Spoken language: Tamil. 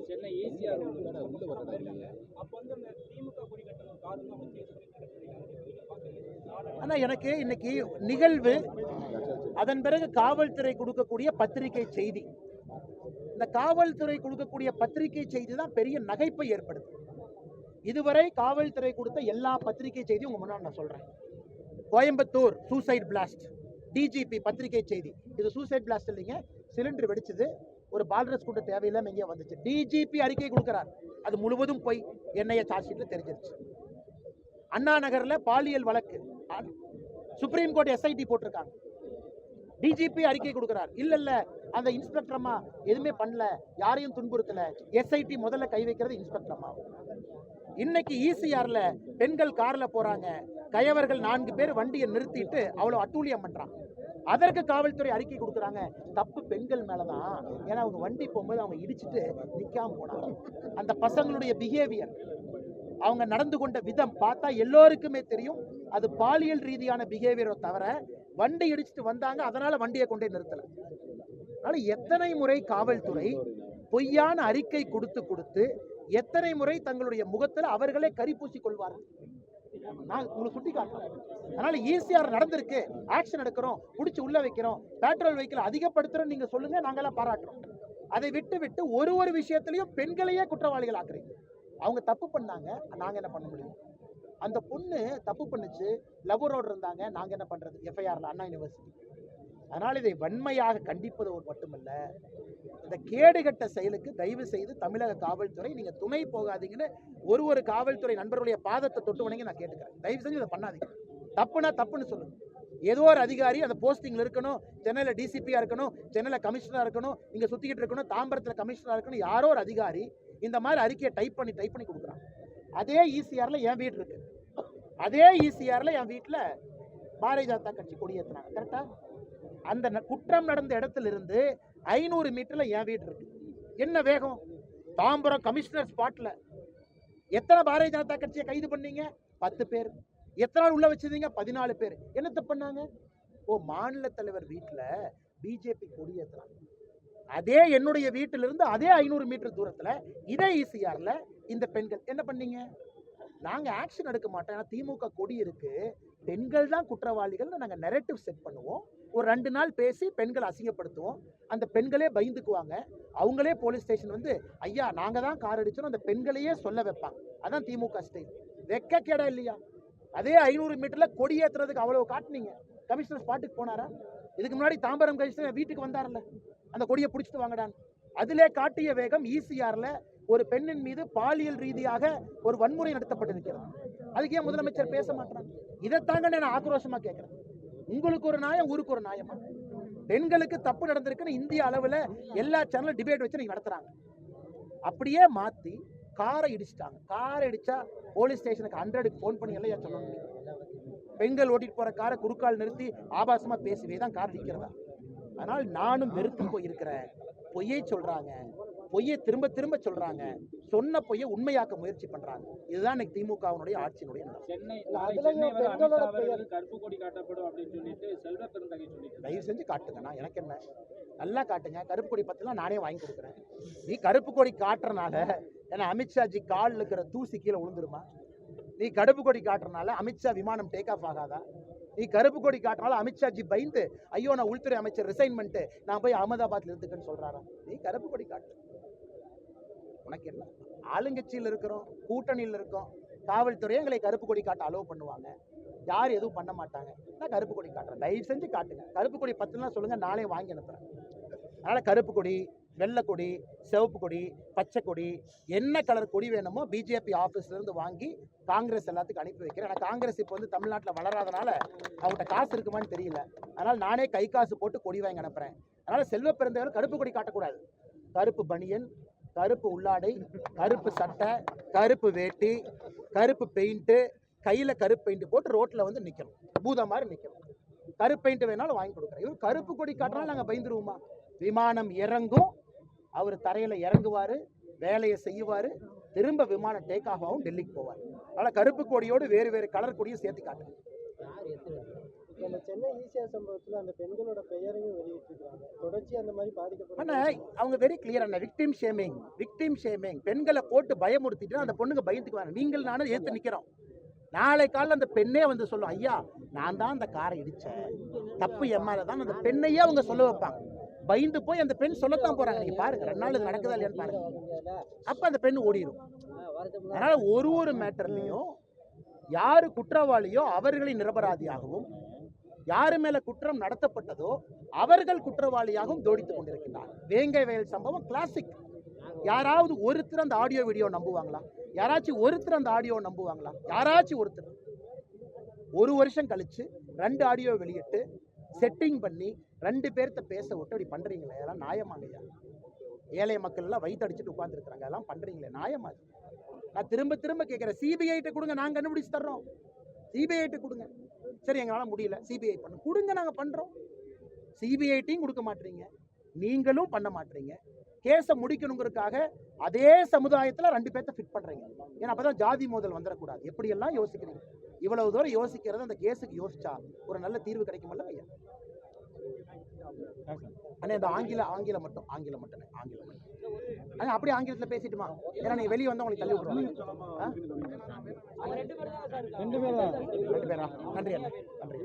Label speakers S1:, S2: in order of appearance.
S1: சென்னை ஈசிஆர் அப்போ வந்து அந்த திமுக கொடி கட்டணும் காரணம்
S2: ஆனா எனக்கு இன்னைக்கு நிகழ்வு, அதன் பிறகு காவல்துறை கொடுக்கக்கூடிய பத்திரிகை செய்தி, இந்த காவல்துறை கொடுக்கக்கூடிய பத்திரிகை செய்தி தான் பெரிய நகைப்பை ஏற்படுது. இதுவரை காவல்துறை கொடுத்த எல்லா பத்திரிகை செய்தியும் உங்க முன்னாடி நான் சொல்றேன். கோயம்புத்தூர் சூசைட் பிளாஸ்ட், டிஜிபி பத்திரிகை செய்தி, இது சூசைட் பிளாஸ்ட் இல்லைங்க, சிலிண்டர் வெடிச்சது, ஒரு பால்ரஸ் கூட்ட தேவையில்லாம எங்கேயோ வந்துச்சு. டிஜிபி அறிக்கை கொடுக்கிறார், அது முழுவதும் போய் என்ஐஏ சார்ஜ் ஷீட்ல தெரிஞ்சிருச்சு. அண்ணா நகர்ல பாலியல் வழக்கு, சுப்ரீம் கோர்ட் எஸ்ஐடி போட்டிருக்காங்க, டிஜிபி அறிக்கை கொடுக்கிறார். இல்ல அந்த இன்ஸ்பெக்டர் அம்மா எதுவுமே பண்ணல, யாரையும் துன்புறுத்தல, எஸ்ஐடி முதல்ல கை வைக்கிறது இன்ஸ்பெக்டர் அம்மா. இன்னைக்கு ஈசிஆர்ல பெண்கள் கார்ல போறாங்க, கயவர்கள் 4 பேர் வண்டியை நிறுத்திட்டு அவ்வளவு அட்டூழியம் பண்றாங்க. அதற்கு காவல்துறை அறிக்கை கொடுக்குறாங்க, தப்பு பெண்கள் மேலதான், ஏன்னா அவங்க வண்டி போகும்போது அவங்க இடிச்சுட்டு நிக்காம போனாங்க. அந்த பசங்களுடைய பிஹேவியர், அவங்க நடந்து கொண்ட விதம் பார்த்தா எல்லோருக்குமே தெரியும் அது பாலியல் ரீதியான பிஹேவியரை தவிர வண்டி இடிச்சுட்டு வந்தாங்க, அதனால வண்டியை கொண்டே நிறுத்தல. அதனால எத்தனை முறை காவல்துறை பொய்யான அறிக்கை கொடுத்து எத்தனை முறை தங்களுடைய முகத்தில் அவர்களே கரி பூசிக் கொள்வார்கள். நான் உங்களுக்கு சுட்டி காட்டுறேன். அதனால ஈசிஆர் நடந்திருக்கு, ஆக்ஷன் எடுக்கிறோம், பிடிச்சி உள்ள வைக்கிறோம், பெட்ரோல் வெஹிக்கிள் அதிகப்படுத்துறோம் நீங்க சொல்லுங்க, நாங்கெல்லாம் பாராட்டுறோம். அதை விட்டு ஒரு விஷயத்திலையும் பெண்களையே குற்றவாளிகள் ஆக்குறீங்க. அவங்க தப்பு பண்ணாங்க, நாங்க என்ன பண்ண முடியும்? அந்த பொண்ணு தப்பு பண்ணுச்சு, லவ்வரோடு இருந்தாங்க, நாங்க என்ன பண்றது? எஃப்ஐஆர்ல அண்ணா யூனிவர்சிட்டி. அதனால இதை வன்மையாக கண்டிப்பது மட்டுமல்ல, இந்த கேடுகட்ட செயலுக்கு தயவு செய்து தமிழக காவல்துறை நீங்க துணை போகாதீங்கன்னு ஒரு காவல்துறை நண்பர்களுடைய பாதத்தை தொட்டு வணங்கி நான் கேட்டுக்கிறேன். தயவு செஞ்சு இதை பண்ணாதீங்க. தப்புனா தப்புன்னு சொல்லுங்க. ஏதோ ஒரு அதிகாரி அந்த போஸ்டிங்ல இருக்கணும், சென்னையில டிசிபியா இருக்கணும், சென்னையில கமிஷனரா இருக்கணும், இங்க சுத்திக்கிட்டு இருக்கணும், தாம்பரத்துல கமிஷனரா இருக்கணும், யாரோ ஒரு அதிகாரி இந்த மாதிரி அறிக்கையை டைப் பண்ணி கொடுக்குறாங்க. அதே ஈசிஆர்ல என் வீடு இருக்கு, அதே ஈசிஆர்ல என் வீட்டுல பாரதிய ஜனதா கட்சி கொடியேற்றினாங்க. கரெக்டா? அந்த குற்றம் நடந்த இடத்துல இருந்து 500 மீட்டர்ல என் வீடு இருக்கு. என்ன வேகம்! தாம்பரம் கமிஷனர் ஸ்பாட்ல எத்தனை பாரதிய ஜனதா கட்சியை கைது பண்ணீங்க? 10 பேர். எத்தனை நாள் உள்ள வச்சிருந்தீங்க? 14 பேர். என்ன தப்பு பண்ணாங்க? மாநில தலைவர் வீட்டுல பிஜேபி கொடியேற்றுறாங்க. அதே என்னுடைய வீட்டிலிருந்து அதே 500 மீட்டர் தூரத்துல இதே ஈசிஆர்ல இந்த பெண்கள் என்ன பண்ணீங்க? நாங்க ஆக்ஷன் எடுக்க மாட்டோம், ஏன்னா திமுக கொடி இருக்கு, பெண்கள் தான் குற்றவாளிகள் நாங்க நெரேட்டிவ் செட் பண்ணுவோம். ஒரு 2 நாள் பேசி பெண்களை அசிங்கப்படுத்துவோம், அந்த பெண்களே பயந்துக்குவாங்க, அவங்களே போலீஸ் ஸ்டேஷன் வந்து ஐயா நாங்க தான் கார் அடிச்சோம் அந்த பெண்களையே சொல்ல வைப்பாங்க. அதான் திமுக ஸ்டைல். வெக்க கேடா இல்லையா? அதே 500 மீட்டர்ல கொடி ஏத்துறதுக்கு அவ்வளவு காட்டுனீங்க. கமிஷனர் ஸ்பாட்டுக்கு போனாரா? இதுக்கு முன்னாடி தாம்பரம் கமிஷனர் வீட்டுக்கு வந்தார்ல, அந்த கொடியை பிடிச்சிட்டு வாங்கடான்னு. அதிலே காட்டிய வேகம் ஈசிஆர்ல ஒரு பெண்ணின் மீது பாலியல் ரீதியாக ஒரு வன்முறை நடத்தப்பட்டிருக்கிறது. அதுக்கு ஏன் முதலமைச்சர் பேச மாட்டாங்க? இதைத்தாங்க நான் ஆக்ரோஷமா கேட்கிறேன். உங்களுக்கு ஒரு நியாயம், ஊருக்கு ஒரு நியாயமா? பெண்களுக்கு தப்பு நடந்திருக்குன்னு இந்திய அளவுல எல்லா சேனலும் டிபேட் வச்சு நீங்க நடத்துறாங்க. அப்படியே மாத்தி காரை இடிச்சிட்டாங்க. காரை இடிச்சா போலீஸ் ஸ்டேஷனுக்கு 100க்கு போன் பண்ணி எல்லாம் சொல்ல முடியும். பெண்கள் ஓட்டிட்டு போற காரை குறுக்கால் நிறுத்தி ஆபாசமா பேசுவே தான் கார் நிற்கிறதா? அதனால் நானும் வெறுத்து போயிருக்கிறேன். பொய்யை சொல்றாங்க, பொய்யை திரும்ப சொல்றாங்க, சொன்ன பொய்யை உண்மையாக்க முயற்சி பண்றாங்க. இதுதான் இன்னைக்கு திமுகவினுடைய ஆட்சியினுடைய தயவு செஞ்சு காட்டுங்க. எனக்கு என்ன, நல்லா காட்டுங்க. கருப்பு கொடி பத்திலாம் நானே வாங்கி கொடுக்குறேன். நீ கருப்பு கொடி காட்டுறனால ஏன்னா அமித்ஷாஜி கால் இருக்கிற தூசி கீழே விழுந்துருமா? நீ கருப்பு கொடி காட்டுறனால அமித்ஷா விமானம் டேக் ஆஃப் ஆகாதா? நீ கருப்பு கொடி காட்டுறனால அமித்ஷாஜி பயந்து ஐயோ நான் உள்துறை அமைச்சர் ரிசைன் பண்ணிட்டு நான் போய் அகமதாபாத்ல இருந்துக்கன்னு சொல்றாரா? நீ கருப்பு கொடி காட்டு. உனக்கு என்ன? ஆளுங்கட்சியில் இருக்கிறோம், கூட்டணியில் இருக்கோம், காவல்துறை எங்களை கருப்பு கொடி காட்ட அலோவ் பண்ணுவாங்க, யார் எதுவும் பண்ண மாட்டாங்க. நான் கருப்பு கொடி காட்டுறேன், தயவு செஞ்சு காட்டுங்க. கருப்பு கொடி பத்துலாம் சொல்லுங்க, நானே வாங்கி அனுப்புறேன். அதனால கருப்பு கொடி, வெள்ளை கொடி, சிவப்பு கொடி, பச்சை கொடி, என்ன கலர் கொடி வேணுமோ பிஜேபி ஆஃபீஸ்ல இருந்து வாங்கி காங்கிரஸ் எல்லாத்துக்கும் அனுப்பி வைக்கிறேன். ஏன்னா காங்கிரஸ் இப்போ வந்து தமிழ்நாட்டில் வளராதனால அவங்கள்ட்ட காசு இருக்குமான்னு தெரியல. அதனால நானே கை காசு போட்டு கொடி வாங்கி அனுப்புறேன். அதனால செல்வ பிறந்தவர்கள் கருப்பு கொடி காட்டக்கூடாது. கருப்பு பனியன், கருப்பு உள்ளாடை, கருப்பு சட்டை, கருப்பு வேட்டி, கருப்பு பெயிண்ட், கையில கருப்பு பெயிண்ட் போட்டு ரோட்ல வந்து நிக்கணும், பூத மாதிரி நிக்கணும். கருப்பு பெயிண்ட் வேணாலும் வாங்கி கொடுக்குறேன். இவர் கருப்பு கொடி காட்டினாலும் நாங்கள் பயந்துருவோமா? விமானம் இறங்கும், அவர் தரையில இறங்குவாரு, வேலையை செய்வாரு, திரும்ப விமானம் டேக் ஆஃப் ஆகும், டெல்லிக்கு போவார். அதனால கருப்பு கொடியோடு வேறு கலர் கொடியும் சேர்த்து காட்டுறேன்.
S3: அந்த சென்னை ஈசிஆர் சம்பவத்துல அந்த பெண்களோட பெயரையும் வெளியிட்டிருக்காங்க. தொடர்ச்சி அந்த மாதிரி பாதிக்கப்பட்ட
S2: ஆனா அவங்க வெரி கிளியர் அண்ணா, விக்டிம் ஷேமிங். பெண்களை போட்டு பயமுறுத்திட்டு அந்த பொண்ணுங்க பயந்துக்குவாங்க. நீங்கள் நானும் ஏத்து நிக்கிறோம். நாளை காலையில் அந்த பெண்ணே வந்து சொல்லும், ஐயா நான் தான் அந்த காரை இடிச்சேன், தப்பு என் மேல தான். அந்த பெண்ணையே அவங்க சொல்ல வைப்பாங்க. பயந்து போய் அந்த பெண் சொல்லத்தான் போறாங்க. நீங்க பாருங்க 2 நாள் இது நடக்குதா இல்லையான்னு பாருங்க. அப்ப அந்த பெண் ஓடிடும். அதனால ஒரு மேட்டர்லையும் யாரு குற்றவாளியோ அவர்களை நிரபராதியாகவும், யாரு மேல குற்றம் நடத்தப்பட்டதோ அவர்கள் குற்றவாளியாகவும் ஜோடித்துக் கொண்டிருக்கின்றார். வேங்கை வயல் சம்பவம் கிளாசிக். யாராவது ஒருத்தர் அந்த ஆடியோ வீடியோ நம்புவாங்களா? யாராச்சும் ஒருத்தர் அந்த ஆடியோ நம்புவாங்களா? யாராச்சும் ஒருத்தர்? 1 வருஷம் கழிச்சு 2 ஆடியோ வெளியிட்டு செட்டிங் பண்ணி 2 பேர்த்த பேச விட்டு அப்படி பண்றீங்களே, அதெல்லாம் நியாயமாங்கய்யா? ஏழை மக்கள் எல்லாம் வயிற்று அடிச்சுட்டு உட்கார்ந்துருக்காங்க, அதெல்லாம் பண்றீங்களே, நியாயமா? நான் திரும்ப கேட்கிறேன், சிபிஐட்ட கொடுங்க, நாங்க கண்டுபிடிச்சு தர்றோம். சிபிஐட்ட கொடுங்க. சரி எங்களால முடியல, சிபிஐ பண்ணு கொடுங்க, நாங்க பண்றோம். சிபிஐட்டையும் கொடுக்க மாட்டீங்க, நீங்களும் பண்ண மாட்டீங்க. கேஸை முடிக்கணுங்கிறதுக்காக அதே சமுதாயத்தில் 2 பேர்த்த ஃபிட் பண்றீங்க. ஏன்னா அப்பதான் ஜாதி மோதல் வந்துடக்கூடாது. எப்படியெல்லாம் யோசிக்கிறீங்க? இவ்வளவு தூரம் யோசிக்கிறது அந்த கேஸுக்கு யோசிச்சா ஒரு நல்ல தீர்வு கிடைக்குமல்ல ஐயா? அண்ணே இந்த ஆங்கிலம் மட்டும் அண்ணா, அப்படியே ஆங்கிலத்தில் பேசிட்டுமா? ஏன்னா நீ வெளியே வந்தா உங்களுக்கு தள்ளி விடுவாங்க. 2 பேரா? நன்றி அண்ணா, நன்றி.